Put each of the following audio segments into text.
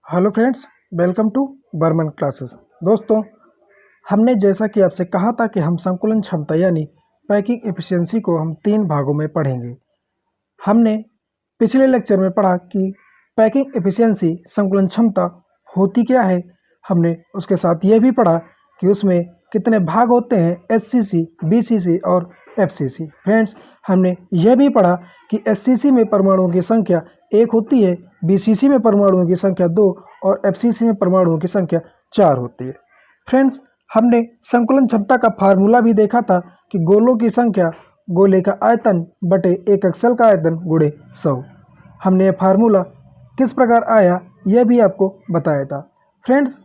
Hello friends, welcome to Burman classes. दोस्तों, हमने जैसा कि आपसे कहा था कि हम संकुलन क्षमता यानी पैकिंग एफिशिएंसी को हम 3 भागों में पढ़ेंगे। हमने पिछले लेक्चर में पढ़ा कि पैकिंग एफिशिएंसी संकुलन क्षमता होती क्या है। हमने उसके साथ ये भी पढ़ा कि उसमें कितने भाग होते हैं, एससीसी, बीसीसी और एफसीसी। फ्रेंड्स, हमने यह भी पढ़ा कि एससीसी में परमाणुओं की संख्या 1 होती है, बीसीसी में परमाणुओं की संख्या 2 और एफसीसी में परमाणुओं की संख्या 4 होती है। फ्रेंड्स, हमने संकुलन क्षमता का फार्मूला भी देखा था कि गोलों की संख्या गोले का आयतन बटे एक अक्सल का आयतन गुणे 100। हमने यह फार्मूला किस प्रकार आया यह भी आपको बताया था। फ्रेंड्स,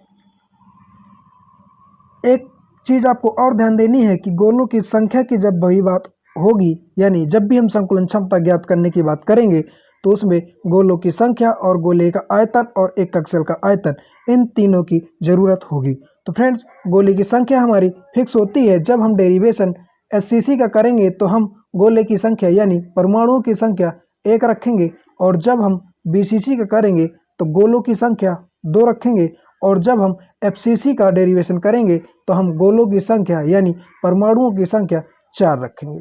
एक चीज़ आपको और ध्यान देनी है कि गोलों की संख्या की जब वही बात होगी, यानी जब भी हम संकुलन क्षमता ज्ञात करने की बात करेंगे तो उसमें गोलों की संख्या और गोले का आयतन और एक कक्षल का आयतन, इन तीनों की ज़रूरत होगी। तो फ्रेंड्स, गोले की संख्या हमारी फिक्स होती है। जब हम डेरिवेशन एससीसी का करेंगे तो हम गोले की संख्या यानी परमाणुओं की संख्या 1 रखेंगे, और जब हम बीसीसी का करेंगे तो गोलों की संख्या 2 रखेंगे, और जब हम एफसीसी का डेरिवेशन करेंगे तो हम गोलों की संख्या यानी परमाणुओं की संख्या 4 रखेंगे।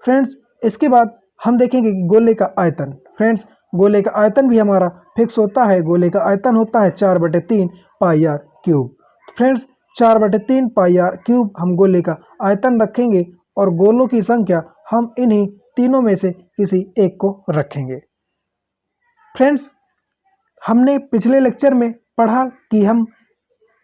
फ्रेंड्स, इसके बाद हम देखेंगे कि गोले का आयतन। फ्रेंड्स, गोले का आयतन भी हमारा फिक्स होता है। गोले का आयतन होता है 4/3 pi r cube. Friends, 4/3 pi r cube हम गोले का आयतन रखेंगे, और गोलों की संख्या हम इन्हीं तीनों में से किसी एक को रखेंगे। फ्रेंड्स, हमने पिछले लेक्चर में पढ़ा कि हम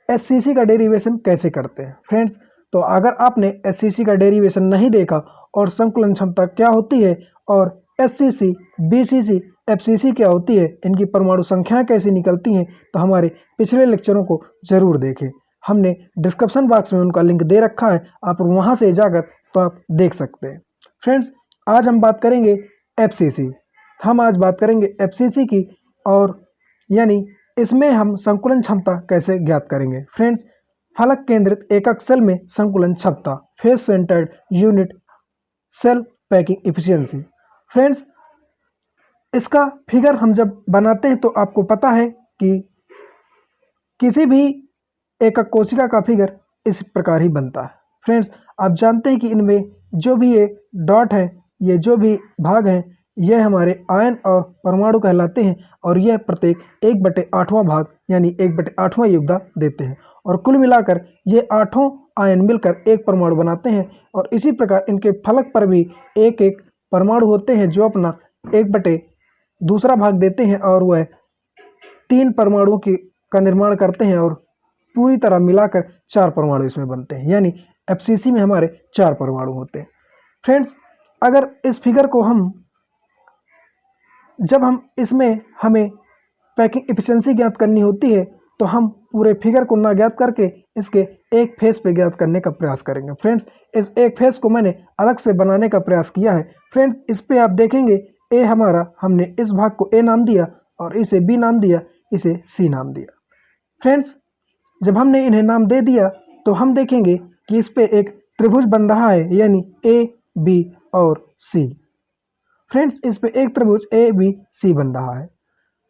एससीसी का डेरिवेशन कैसे करते हैं। फ्रेंड्स, तो अगर आपने एससीसी का डेरिवेशन नहीं देखा और संकुलन क्षमता क्या होती है और एससीसी, बीसीसी, एफसीसी क्या होती है, इनकी परमाणु संख्याएं कैसे निकलती हैं, तो हमारे पिछले लेक्चरों को ज़रूर देखें। हमने डिस्क्रिप्शन बॉक्स में उनका लिंक दे रखा है, आप वहां से जाकर तो आप देख सकते हैं। फ्रेंड्स, आज हम बात करेंगे एफसीसी। हम आज बात करेंगे एफसीसी की, और यानी इसमें हम संकुलन क्षमता कैसे ज्ञात करेंगे। फ्रेंड्स, फलक केंद्रित एकक सेल में संकुलन क्षमता, face centred unit cell packing efficiency. Friends, इसका फिगर हम जब बनाते हैं तो आपको पता है कि किसी भी एकक कोशिका का फिगर इस प्रकार ही बनता है। फ्रेंड्स, आप जानते हैं कि इनमें जो भी ये डॉट है, ये जो भी भाग हैं, यह हमारे आयन और परमाणु कहलाते हैं, और यह प्रत्येक 1/8वां भाग यानी 1/8वां योगदान देते हैं, और कुल मिलाकर ये 8 आयन मिलकर एक परमाणु बनाते हैं। और इसी प्रकार इनके फलक पर भी एक एक परमाणु होते हैं जो अपना 1/2 भाग देते हैं, और वह 3 परमाणुओं का निर्माण करते हैं, और पूरी तरह मिलाकर 4 परमाणु इसमें बनते हैं। यानी एफसीसी में हमारे 4 परमाणु होते हैं। फ्रेंड्स, अगर इस फिगर को जब हम इसमें हमें पैकिंग एफिशिएंसी ज्ञात करनी होती है तो हम पूरे फिगर को ना ज्ञात करके इसके एक फेस पे ज्ञात करने का प्रयास करेंगे। फ्रेंड्स, इस एक फेस को मैंने अलग से बनाने का प्रयास किया है। फ्रेंड्स, इस पे आप देखेंगे ए हमारा, हमने इस भाग को ए नाम दिया, और इसे बी नाम दिया, इसे सी नाम दिया। फ्रेंड्स, जब हमने इन्हें नाम दे दिया तो हम देखेंगे कि इस पे एक त्रिभुज बन रहा है, यानी ए, बी और सी। फ्रेंड्स, इस पे एक त्रिभुज ए बी सी बन रहा है।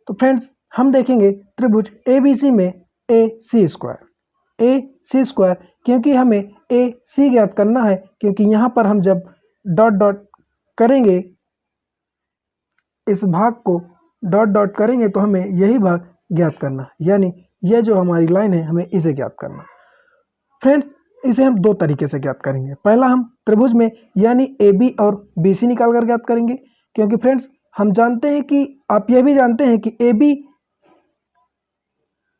तो फ्रेंड्स, हम देखेंगे त्रिभुज ए बी सी में ए सी स्क्वायर, क्योंकि हमें ए सी ज्ञात करना है, क्योंकि यहाँ पर हम जब डॉट डॉट करेंगे, इस भाग को डॉट डॉट करेंगे तो हमें यही भाग ज्ञात करना है, यानी यह जो हमारी लाइन है हमें इसे ज्ञात करना। फ्रेंड्स, इसे हम 2 तरीके से ज्ञात करेंगे। पहला, हम त्रिभुज में यानी ए बी और बी सी निकाल कर ज्ञात करेंगे, क्योंकि फ्रेंड्स हम जानते हैं कि आप यह भी जानते हैं कि ए बी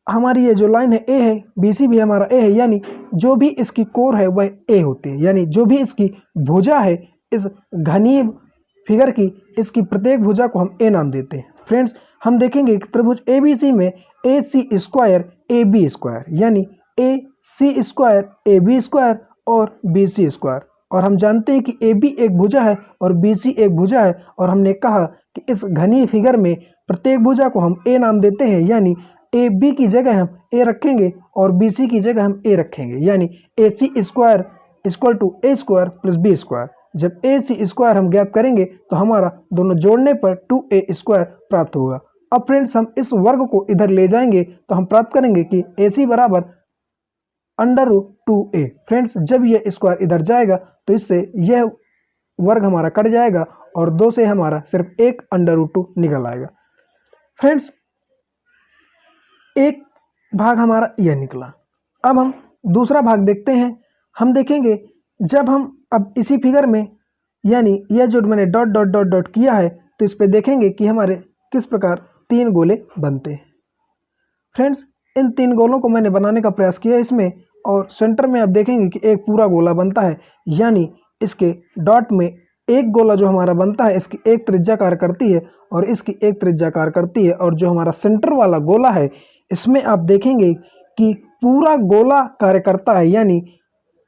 हमारी ये जो लाइन है ए है, बी सी भी हमारा ए है, यानी जो भी इसकी कोर है वह ए होती है, यानी जो भी इसकी भुजा है इस घनीय फिगर की, इसकी प्रत्येक भुजा को हम ए नाम देते हैं। फ्रेंड्स, हम देखेंगे कि त्रिभुज ए बी सी में ए c square A B square, यानी a c square A B square और बी सी स्क्वायर, और हम जानते हैं कि ए बी एक भुजा है और बी सी एक भुजा है, और हमने कहा कि इस घनी फिगर में प्रत्येक भुजा को हम ए नाम देते हैं, यानी ए बी की जगह हम ए रखेंगे और बी सी की जगह हम ए रखेंगे, यानी a c square equal to a square plus b square. जब ए सी स्क्वायर हम ज्ञात करेंगे तो हमारा दोनों जोड़ने पर 2a स्क्वायर प्राप्त होगा। अब फ्रेंड्स हम इस वर्ग को इधर ले जाएंगे तो हम प्राप्त करेंगे कि AC बराबर √2a। फ्रेंड्स जब यह स्क्वायर इधर जाएगा तो इससे यह वर्ग हमारा कट जाएगा और 2 से हमारा सिर्फ एक √2 निकल आएगा। फ्रेंड्स एक भाग हमारा यह निकला। अब हम दूसरा भाग देखते हैं। हम देखेंगे जब हम अब इसी फिगर में यानी यह जो मैंने डॉट डॉट डॉट डॉट किया है तो इस पे देखेंगे कि हमारे किस प्रकार 3 गोले बनते हैं। फ्रेंड्स इन 3 गोलों को मैंने बनाने का प्रयास किया इसमें, और सेंटर में आप देखेंगे कि एक पूरा गोला बनता है, यानी इसके डॉट में एक गोला जो हमारा बनता है इसकी एक त्रिज्या कार्य करती है और इसकी एक त्रिज्या कार्य करती है, और जो हमारा सेंटर वाला गोला है इसमें आप देखेंगे कि पूरा गोला कार्य करता है, यानी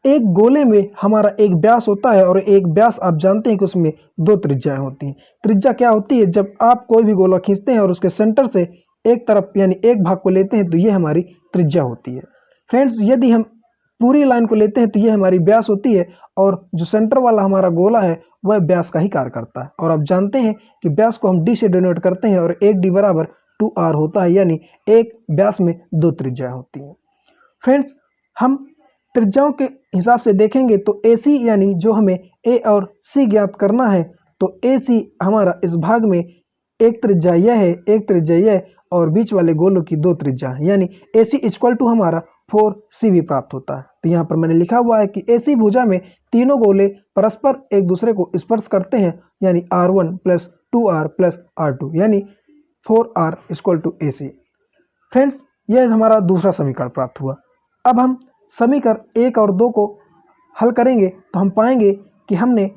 एक गोले में हमारा एक व्यास होता है और एक व्यास आप जानते हैं कि उसमें 2 त्रिज्याएं होती हैं। त्रिज्या क्या होती है? जब आप कोई भी गोला खींचते हैं और उसके सेंटर से एक तरफ यानी एक भाग को लेते हैं तो ये हमारी त्रिज्या होती है। फ्रेंड्स यदि हम पूरी लाइन को लेते हैं तो ये हमारी व्यास होती है, और जो सेंटर वाला हमारा गोला है वह व्यास का ही कार्य करता है। और आप जानते हैं कि व्यास को हम d से डिनोट करते हैं और 1d बराबर 2r होता है, यानी एक व्यास में 2 त्रिज्याएं होती हैं। फ्रेंड्स हम त्रिज्याओं के हिसाब से देखेंगे तो AC यानी जो हमें A और C ज्ञात करना है, तो AC हमारा इस भाग में एक त्रिज्या यह है, एक त्रिज्या यह, और बीच वाले गोलों की 2 त्रिज्या है, यानी AC इक्वल टू हमारा 4CV प्राप्त होता है। तो यहाँ पर मैंने लिखा हुआ है कि AC भुजा में तीनों गोले परस्पर एक दूसरे को स्पर्श करते हैं, यानी R1 + 2R + R2 यानी 4R = AC। फ्रेंड्स यह हमारा दूसरा समीकरण प्राप्त हुआ। अब हम समीकरण 1 और 2 को हल करेंगे तो हम पाएंगे कि हमने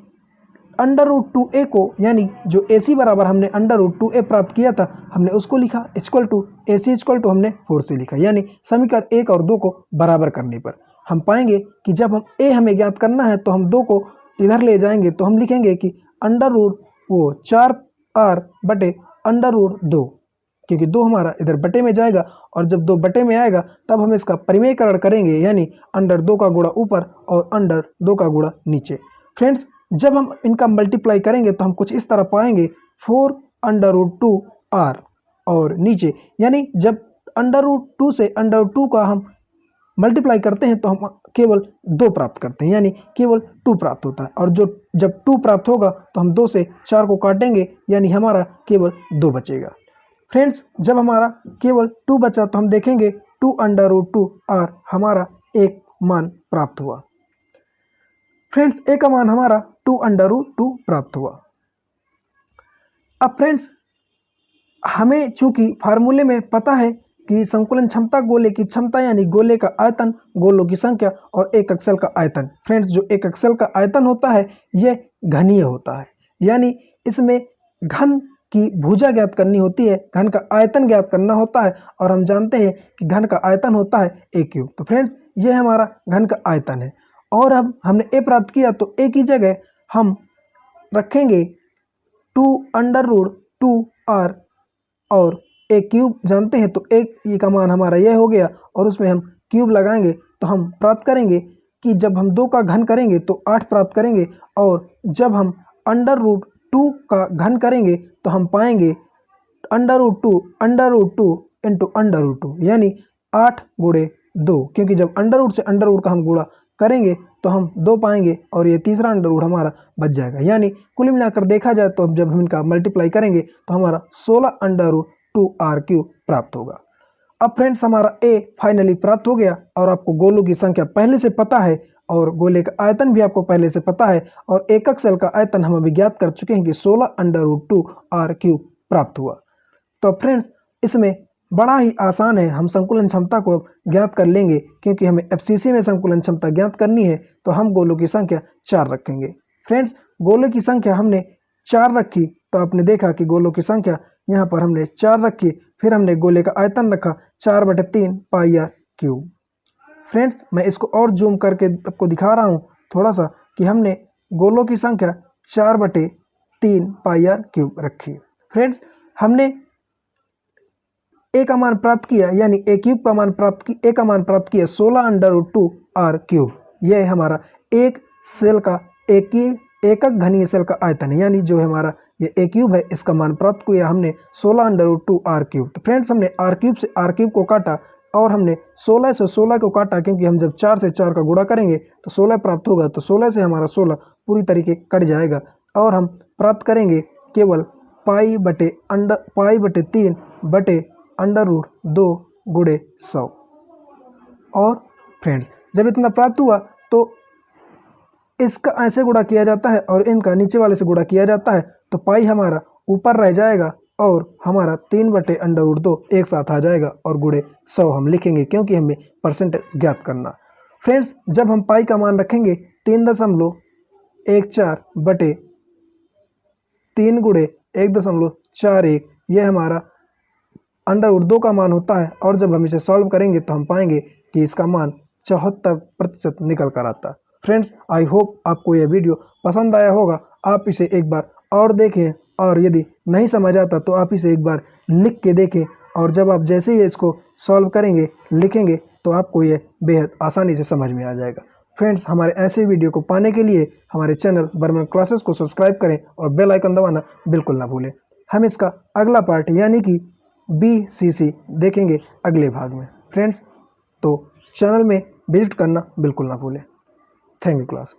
√2a को, यानी जो AC बराबर हमने √2a प्राप्त किया था हमने उसको लिखा, equal to AC equal to हमने 4 से लिखा, यानी समीकरण 1 और 2 को बराबर करने पर हम पाएंगे कि जब हम A हमें ज्ञात करना है तो हम 2 को इधर ले जाएंगे तो हम लिखेंगे कि √4r बटे √2, क्योंकि 2 हमारा इधर बटे में जाएगा और जब 2 बटे में आएगा तब हम इसका परिमेयकरण करेंगे, यानी √2 का गुणा ऊपर और √2 का गुणा नीचे। फ्रेंड्स जब हम इनका मल्टीप्लाई करेंगे तो हम कुछ इस तरह पाएंगे 4√2r, और नीचे यानी जब √2 से √2 का हम मल्टीप्लाई करते हैं तो हम केवल 2 प्राप्त करते हैं, यानी केवल 2 प्राप्त होता है, और जो जब 2 प्राप्त होगा तो हम 2 से 4 को काटेंगे, यानी हमारा केवल 2 बचेगा। फ्रेंड्स जब हमारा केवल 2 बचा तो हम देखेंगे 2√2r हमारा एक मान प्राप्त हुआ। फ्रेंड्स ए का मान हमारा 2√2 प्राप्त हुआ। अब फ्रेंड्स हमें चूंकि फार्मूले में पता है कि संकुलन क्षमता गोले की क्षमता यानी गोले का आयतन, गोलों की संख्या और एक अक्सल का आयतन। फ्रेंड्स जो एक अक्सल का आयतन होता है यह घनीय होता है, यानी इसमें घन की भुजा ज्ञात करनी होती है, घन का आयतन ज्ञात करना होता है, और हम जानते हैं कि घन का आयतन होता है a³। तो फ्रेंड्स ये हमारा घन का आयतन है, और अब हमने a प्राप्त किया तो a की जगह हम रखेंगे 2√2r, और a³ जानते हैं तो a का मान हमारा यह हो गया, और उसमें हम क्यूब लगाएंगे तो हम प्राप्त करेंगे कि जब हम 2 का घन करेंगे तो 8 प्राप्त करेंगे, और जब हम √2 का घन करेंगे तो हम पाएंगे √2 इंटू √2 यानी 8 गुणे 2, क्योंकि जब √ से √ का हम गुणा करेंगे तो हम 2 पाएंगे और ये तीसरा √ हमारा बच जाएगा, यानी कुल मिलाकर देखा जाए तो जब हम इनका मल्टीप्लाई करेंगे तो हमारा 16√2r³ प्राप्त होगा। अब फ्रेंड्स हमारा a फाइनली प्राप्त हो गया, और आपको गोलों की संख्या पहले से पता है और गोले का आयतन भी आपको पहले से पता है, और एकक सेल का आयतन हम अभी ज्ञात कर चुके हैं कि 16√2r³ प्राप्त हुआ। तो फ्रेंड्स इसमें बड़ा ही आसान है, हम संकुलन क्षमता को ज्ञात कर लेंगे, क्योंकि हमें FCC में संकुलन क्षमता ज्ञात करनी है तो हम गोलों की संख्या 4 रखेंगे। फ्रेंड्स गोलों की संख्या हमने 4 रखी तो आपने देखा कि गोलों की संख्या यहाँ पर हमने 4 रखी, फिर हमने गोले का आयतन रखा 4/3 πr³। फ्रेंड्स मैं इसको और जूम करके आपको दिखा रहा हूँ थोड़ा सा कि हमने गोलों की संख्या 4/3 πr³ रखी। फ्रेंड्स हमने a का मान प्राप्त किया, यानी a³ का मान प्राप्त की a का मान प्राप्त किया 16√2r³। यह हमारा एक सेल का एकक घनीय सेल का आयतन है, यानी जो हमारा ये ए क्यूब है, इसका मान प्राप्त किया हमने 16√2 आर क्यूब। तो फ्रेंड्स हमने आर क्यूब से आर क्यूब को काटा और हमने 16 से 16 को काटा, क्योंकि हम जब 4 से 4 का गुणा करेंगे तो 16 प्राप्त होगा। तो 16 से हमारा 16 पूरी तरीके कट जाएगा और हम प्राप्त करेंगे केवल पाई बटे 3 बटे √2 गुणे 100। और फ्रेंड्स जब इतना प्राप्त हुआ तो इसका ऐसे गुणा किया जाता है और इनका नीचे वाले से गुणा किया जाता है, तो पाई हमारा ऊपर रह जाएगा और हमारा 3 बटे √2 एक साथ आ जाएगा और गुणे 100 हम लिखेंगे, क्योंकि हमें परसेंटेज ज्ञात करना। फ्रेंड्स जब हम पाई का मान रखेंगे 3.14 बटे 3 गुणे 1.41, यह हमारा √2 का मान होता है। और जब हम इसे सॉल्व करेंगे तो हम पाएंगे कि इसका मान 74% निकल कर आता। फ्रेंड्स आई होप आपको यह वीडियो पसंद आया होगा। आप इसे एक बार और देखें और यदि नहीं समझ आता तो आप इसे एक बार लिख के देखें, और जब आप जैसे ही इसको सॉल्व करेंगे लिखेंगे तो आपको यह बेहद आसानी से समझ में आ जाएगा। फ्रेंड्स हमारे ऐसे वीडियो को पाने के लिए हमारे चैनल बर्मन क्लासेस को सब्सक्राइब करें और बेल आइकन दबाना बिल्कुल ना भूलें। हम इसका अगला पार्ट यानी कि BCC देखेंगे अगले भाग में। फ्रेंड्स तो चैनल में विजिट करना बिल्कुल ना भूलें। Thank you class.